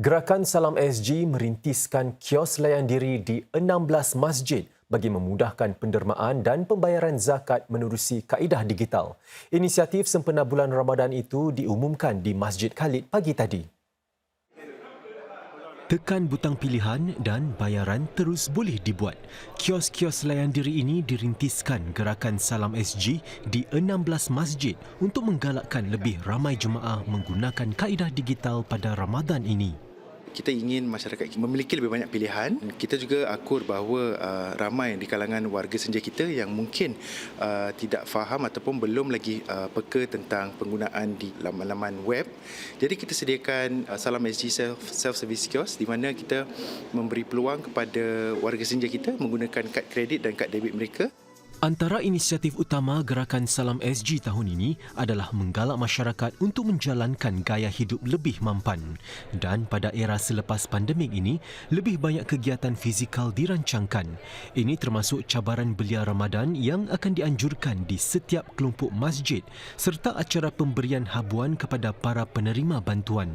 Gerakan Salam SG merintiskan kios layan diri di 16 masjid bagi memudahkan pendermaan dan pembayaran zakat menerusi kaedah digital. Inisiatif sempena bulan Ramadan itu diumumkan di Masjid Khalid pagi tadi. Tekan butang pilihan dan bayaran terus boleh dibuat. Kios-kios layan diri ini dirintiskan Gerakan Salam SG di 16 masjid untuk menggalakkan lebih ramai jemaah menggunakan kaedah digital pada Ramadan ini. Kita ingin masyarakat memiliki lebih banyak pilihan. Kita juga akur bahawa ramai di kalangan warga senja kita yang mungkin tidak faham ataupun belum lagi peka tentang penggunaan di laman-laman web. Jadi kita sediakan Salam SG Self-Service Kiosk di mana kita memberi peluang kepada warga senja kita menggunakan kad kredit dan kad debit mereka. Antara inisiatif utama Gerakan Salam SG tahun ini adalah menggalak masyarakat untuk menjalankan gaya hidup lebih mampan. Dan pada era selepas pandemik ini, lebih banyak kegiatan fizikal dirancangkan. Ini termasuk cabaran belia Ramadan yang akan dianjurkan di setiap kelompok masjid serta acara pemberian habuan kepada para penerima bantuan.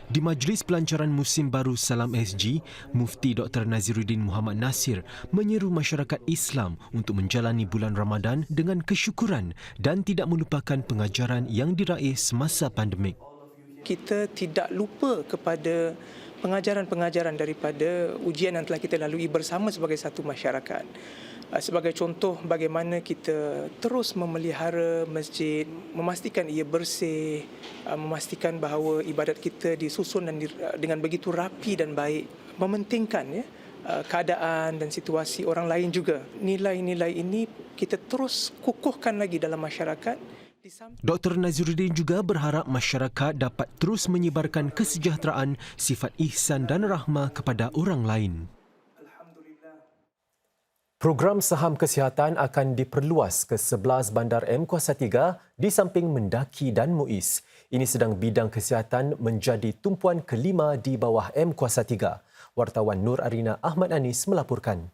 Di Majlis Pelancaran Musim Baru Salam SG, Mufti Dr. Naziruddin Muhammad Nasir menyeru masyarakat Islam untuk menjalani bulan Ramadan dengan kesyukuran dan tidak melupakan pengajaran yang diraih semasa pandemik. Kita tidak lupa kepada pengajaran-pengajaran daripada ujian yang telah kita lalui bersama sebagai satu masyarakat. Sebagai contoh bagaimana kita terus memelihara masjid, memastikan ia bersih, memastikan bahawa ibadat kita disusun dan dengan begitu rapi dan baik, mementingkan keadaan dan situasi orang lain juga. Nilai-nilai ini kita terus kukuhkan lagi dalam masyarakat. Dr. Naziruddin juga berharap masyarakat dapat terus menyebarkan kesejahteraan, sifat ihsan dan rahmah kepada orang lain. Program saham kesihatan akan diperluas ke 11 bandar M Kuasa 3 di samping Mendaki dan Muiz. Ini sedang bidang kesihatan menjadi tumpuan kelima di bawah M Kuasa 3. Wartawan Nur Arina Ahmad Anis melaporkan.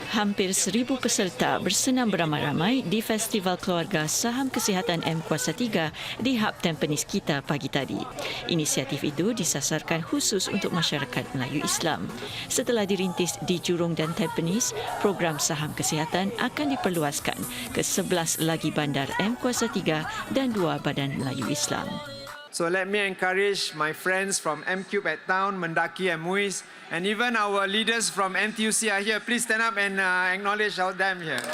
Hampir 1,000 peserta bersenam beramai-ramai di Festival Keluarga Saham Kesihatan M Kuasa 3 di Hub Tampines kita pagi tadi. Inisiatif itu disasarkan khusus untuk masyarakat Melayu Islam. Setelah dirintis di Jurong dan Tampines, program saham kesihatan akan diperluaskan ke 11 lagi bandar M Kuasa 3 dan 2 badan Melayu Islam. So let me encourage my friends from M-Cube at Town, Mendaki and Muiz, and even our leaders from NTUC are here. Please stand up and acknowledge them here.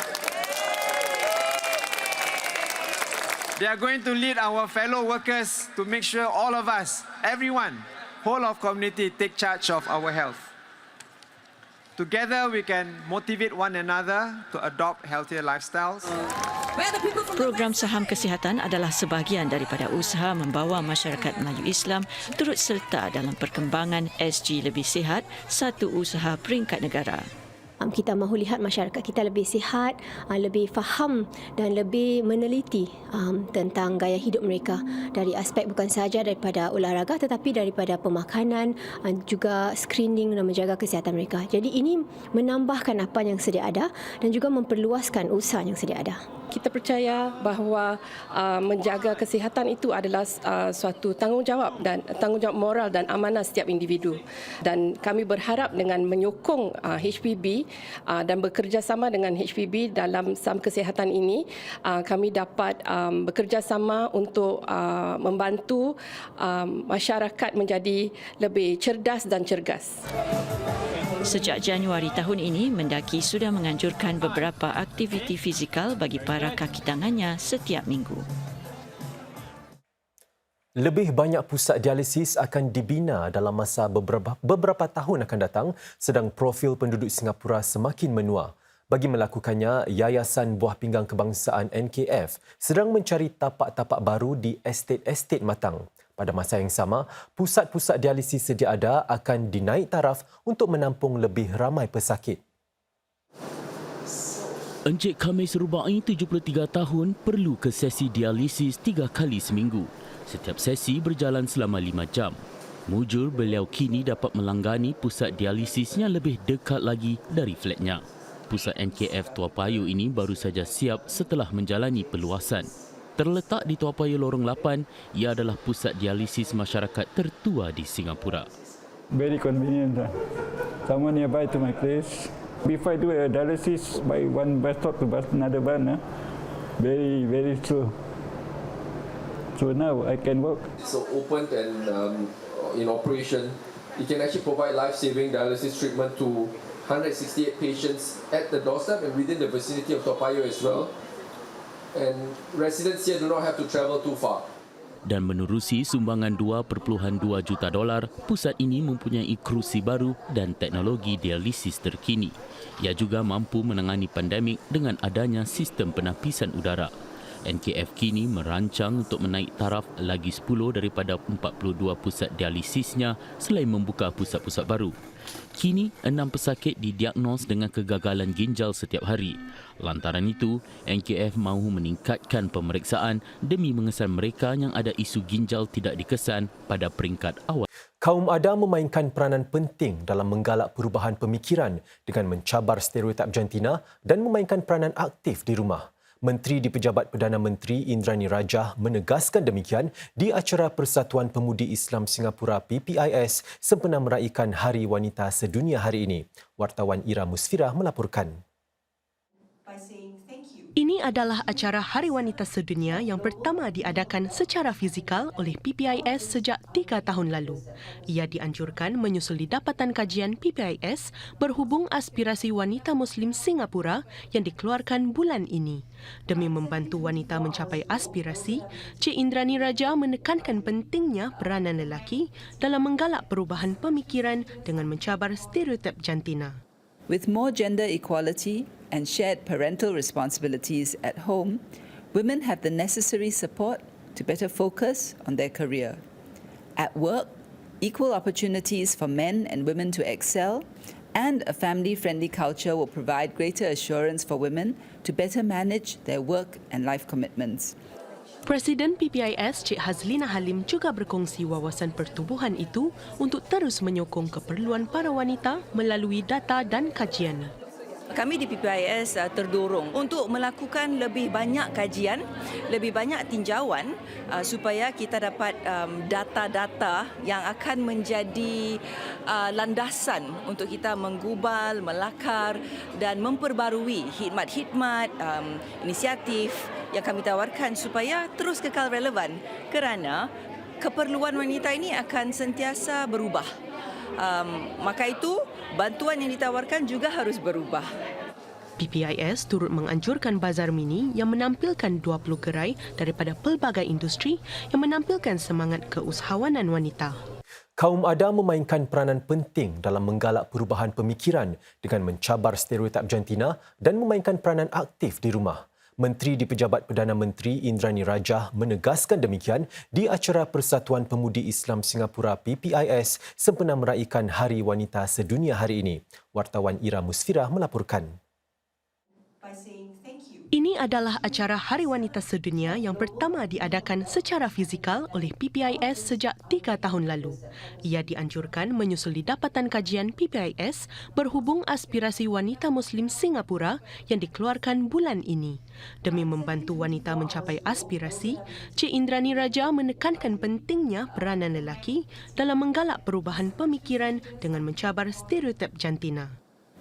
They are going to lead our fellow workers to make sure all of us, everyone, whole of community, take charge of our health. Together we can motivate one another to adopt healthier lifestyles. Program saham kesihatan adalah sebahagian daripada usaha membawa masyarakat Melayu Islam turut serta dalam perkembangan SG Lebih Sihat, satu usaha peringkat negara. Kita mahu lihat masyarakat kita lebih sihat, lebih faham dan lebih meneliti tentang gaya hidup mereka dari aspek bukan sahaja daripada olahraga tetapi daripada pemakanan, juga screening dan menjaga kesihatan mereka. Jadi ini menambahkan apa yang sedia ada dan juga memperluaskan usaha yang sedia ada. Kita percaya bahawa menjaga kesihatan itu adalah suatu tanggungjawab moral dan amanah setiap individu. Dan kami berharap dengan menyokong HPB dan bekerjasama dengan HPB dalam saham kesihatan ini, kami dapat bekerjasama untuk membantu masyarakat menjadi lebih cerdas dan cergas. Sejak Januari tahun ini, Mendaki sudah menganjurkan beberapa aktiviti fizikal bagi para kaki tangannya setiap minggu. Lebih banyak pusat dialisis akan dibina dalam masa beberapa tahun akan datang sedang profil penduduk Singapura semakin menua. Bagi melakukannya, Yayasan Buah Pinggang Kebangsaan NKF sedang mencari tapak-tapak baru di estet-estet matang. Pada masa yang sama, pusat-pusat dialisis sedia ada akan dinaik taraf untuk menampung lebih ramai pesakit. Encik Khamis Rubai, 73 tahun, perlu ke sesi dialisis 3 kali seminggu. Setiap sesi berjalan selama 5 jam. Mujur beliau kini dapat melanggani pusat dialisisnya lebih dekat lagi dari flatnya. Pusat NKF Tua Payoh ini baru saja siap setelah menjalani perluasan. Terletak di Toa Payoh Lorong 8, ia adalah pusat dialisis masyarakat tertua di Singapura. Very convenient. Someone nearby to my place. Before I do a dialysis by one bus stop to another one, very slow. So now I can walk. So open and in operation, it can actually provide life-saving dialysis treatment to 168 patients at the doorstep and within the vicinity of Toa Payoh as well. And residents here do not have to travel too far. Dan menerusi sumbangan $2.2 juta, pusat ini mempunyai kerusi baru dan teknologi dialisis terkini. Ia juga mampu menangani pandemik dengan adanya sistem penapisan udara. NKF kini merancang untuk menaik taraf lagi 10 daripada 42 pusat dialisisnya selain membuka pusat-pusat baru. Kini, 6 pesakit didiagnos dengan kegagalan ginjal setiap hari. Lantaran itu, NKF mahu meningkatkan pemeriksaan demi mengesan mereka yang ada isu ginjal tidak dikesan pada peringkat awal. Kaum Adam memainkan peranan penting dalam menggalak perubahan pemikiran dengan mencabar stereotip jantina dan memainkan peranan aktif di rumah. Menteri di Pejabat Perdana Menteri Indrani Rajah menegaskan demikian di acara Persatuan Pemudi Islam Singapura PPIS sempena meraihkan Hari Wanita Sedunia hari ini. Wartawan Ira Musfirah melaporkan. Ini adalah acara Hari Wanita Sedunia yang pertama diadakan secara fizikal oleh PPIS sejak 3 tahun lalu. Ia dianjurkan menyusuli dapatan kajian PPIS berhubung aspirasi wanita Muslim Singapura yang dikeluarkan bulan ini. Demi membantu wanita mencapai aspirasi, Cik Indrani Rajah menekankan pentingnya peranan lelaki dalam menggalak perubahan pemikiran dengan mencabar stereotip jantina. With more gender equality and shared parental responsibilities at home, women have the necessary support to better focus on their career. At work, equal opportunities for men and women to excel, and a family-friendly culture will provide greater assurance for women to better manage their work and life commitments. Presiden PPIS Cik Hazlina Halim juga berkongsi wawasan pertubuhan itu untuk terus menyokong keperluan para wanita melalui data dan kajian. Kami di PPIS terdorong untuk melakukan lebih banyak kajian, lebih banyak tinjauan supaya kita dapat data-data yang akan menjadi landasan untuk kita menggubal, melakar dan memperbarui khidmat-khidmat, inisiatif yang kami tawarkan supaya terus kekal relevan kerana keperluan wanita ini akan sentiasa berubah. Maka itu, bantuan yang ditawarkan juga harus berubah. PPIS turut menganjurkan bazar mini yang menampilkan 20 gerai daripada pelbagai industri yang menampilkan semangat keusahawanan wanita. Kaum Adam memainkan peranan penting dalam menggalak perubahan pemikiran dengan mencabar stereotip jantina dan memainkan peranan aktif di rumah. Menteri di Pejabat Perdana Menteri Indrani Rajah menegaskan demikian di acara Persatuan Pemudi Islam Singapura PPIS sempena meraihkan Hari Wanita Sedunia hari ini. Wartawan Ira Musfirah melaporkan. Ini adalah acara Hari Wanita Sedunia yang pertama diadakan secara fizikal oleh PPIS sejak 3 tahun lalu. Ia dianjurkan menyusuli dapatan kajian PPIS berhubung aspirasi wanita Muslim Singapura yang dikeluarkan bulan ini. Demi membantu wanita mencapai aspirasi, Cik Indrani Rajah menekankan pentingnya peranan lelaki dalam menggalak perubahan pemikiran dengan mencabar stereotip jantina.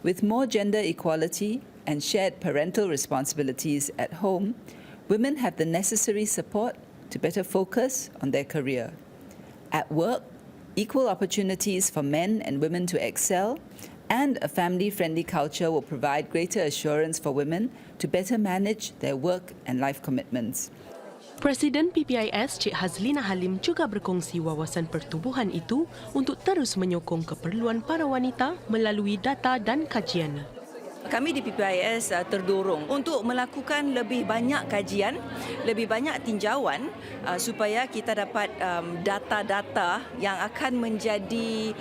With more gender equality and shared parental responsibilities at home, women have the necessary support to better focus on their career. At work, equal opportunities for men and women to excel, and a family-friendly culture will provide greater assurance for women to better manage their work and life commitments. Presiden PPIS Cik Hazlina Halim juga berkongsi wawasan pertubuhan itu untuk terus menyokong keperluan para wanita melalui data dan kajian. Kami di PPIS terdorong untuk melakukan lebih banyak kajian, lebih banyak tinjauan supaya kita dapat data-data yang akan menjadi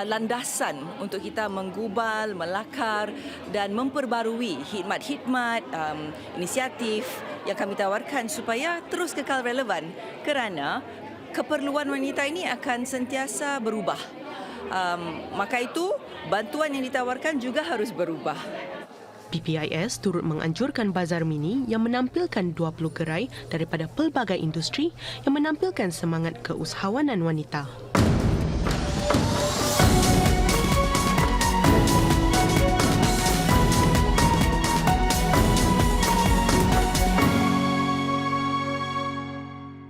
landasan untuk kita menggubal, melakar dan memperbarui khidmat-khidmat, inisiatif yang kami tawarkan supaya terus kekal relevan kerana keperluan wanita ini akan sentiasa berubah. Maka itu, bantuan yang ditawarkan juga harus berubah. PPIS turut menganjurkan bazar mini yang menampilkan 20 gerai daripada pelbagai industri yang menampilkan semangat keusahawanan wanita.